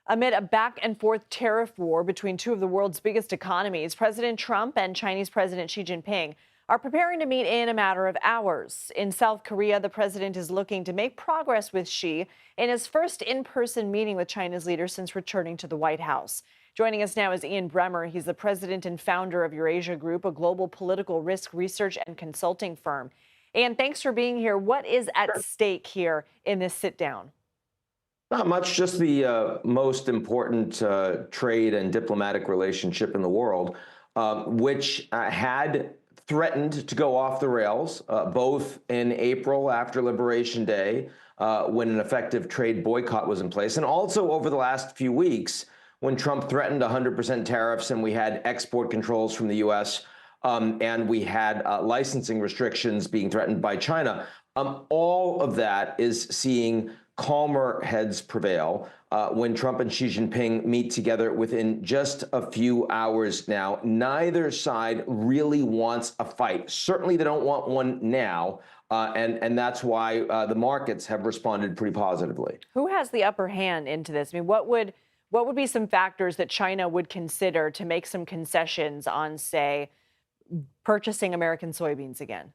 Amid a back and forth tariff war between two of the world's biggest economies, President Trump and Chinese President Xi Jinping are preparing to meet in a matter of hours. In South Korea, the president is looking to make progress with Xi in his first in-person meeting with China's leader since returning to the White House. Joining us now is Ian Bremmer. He's the president and founder of Eurasia Group, a global political risk research and consulting firm. Ian, thanks for being here. What is at stake here in this sit-down? Not much, just the most important trade and diplomatic relationship in the world, which had threatened to go off the rails, both in April after Liberation Day, when an effective trade boycott was in place, and also over the last few weeks when Trump threatened 100% tariffs and we had export controls from the U.S. And we had licensing restrictions being threatened by China. All of that is seeing calmer heads prevail when Trump and Xi Jinping meet together within just a few hours now. Neither side really wants a fight. Certainly they don't want one now. And that's why the markets have responded pretty positively. Who has the upper hand into this? I mean, what would be some factors that China would consider to make some concessions on, say, purchasing American soybeans again?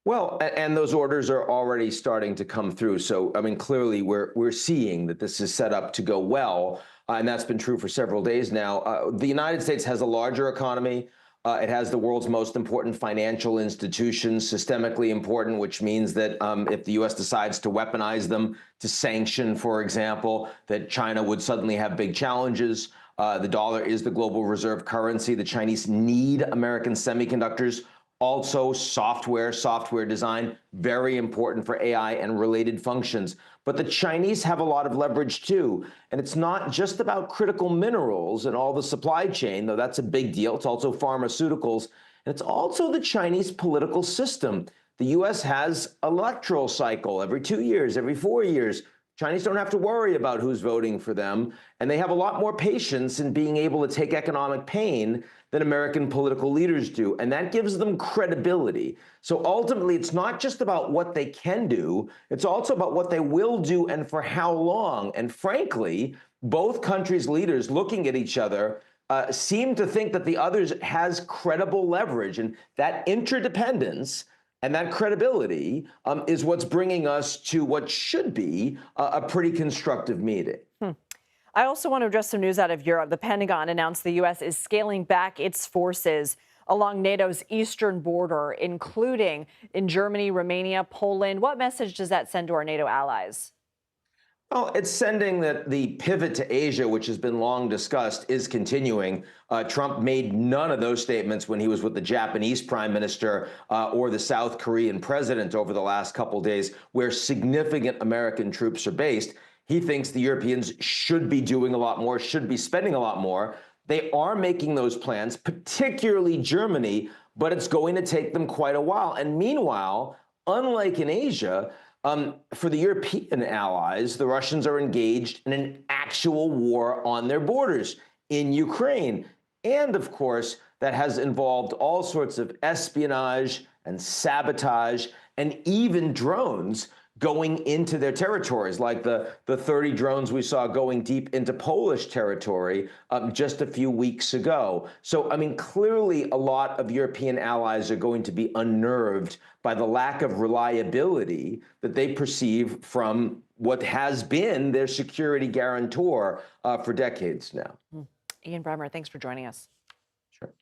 Well, and those orders are already starting to come through. So, I mean, clearly we're seeing that this is set up to go well, and that's been true for several days now. The United States has a larger economy. It has the world's most important financial institutions, systemically important, which means that if the U.S. decides to weaponize them, to sanction, for example, that China would suddenly have big challenges. The dollar is the global reserve currency. The Chinese need American semiconductors. Also, software design, very important for AI and related functions. But the Chinese have a lot of leverage too. And it's not just about critical minerals and all the supply chain, though that's a big deal. It's also pharmaceuticals. And it's also the Chinese political system. The U.S. has an electoral cycle every 2 years, every 4 years. Chinese don't have to worry about who's voting for them, and they have a lot more patience in being able to take economic pain than American political leaders do, and that gives them credibility. So ultimately, it's not just about what they can do, it's also about what they will do and for how long. And frankly, both countries' leaders looking at each other seem to think that the other has credible leverage, and that interdependence and that credibility is what's bringing us to what should be a pretty constructive meeting. I also want to address some news out of Europe. The Pentagon announced the U.S. is scaling back its forces along NATO's eastern border, including in Germany, Romania, Poland. What message does that send to our NATO allies? Well, it's sending that the pivot to Asia, which has been long discussed, is continuing. Trump made none of those statements when he was with the Japanese prime minister or the South Korean president over the last couple days, where significant American troops are based. He thinks the Europeans should be doing a lot more, should be spending a lot more. They are making those plans, particularly Germany, but it's going to take them quite a while. And meanwhile, unlike in Asia, for the European allies, the Russians are engaged in an actual war on their borders in Ukraine. And of course, that has involved all sorts of espionage and sabotage and even drones going into their territories, like the 30 drones we saw going deep into Polish territory just a few weeks ago. So, I mean, clearly a lot of European allies are going to be unnerved by the lack of reliability that they perceive from what has been their security guarantor for decades now. Ian Bremmer, thanks for joining us. Sure.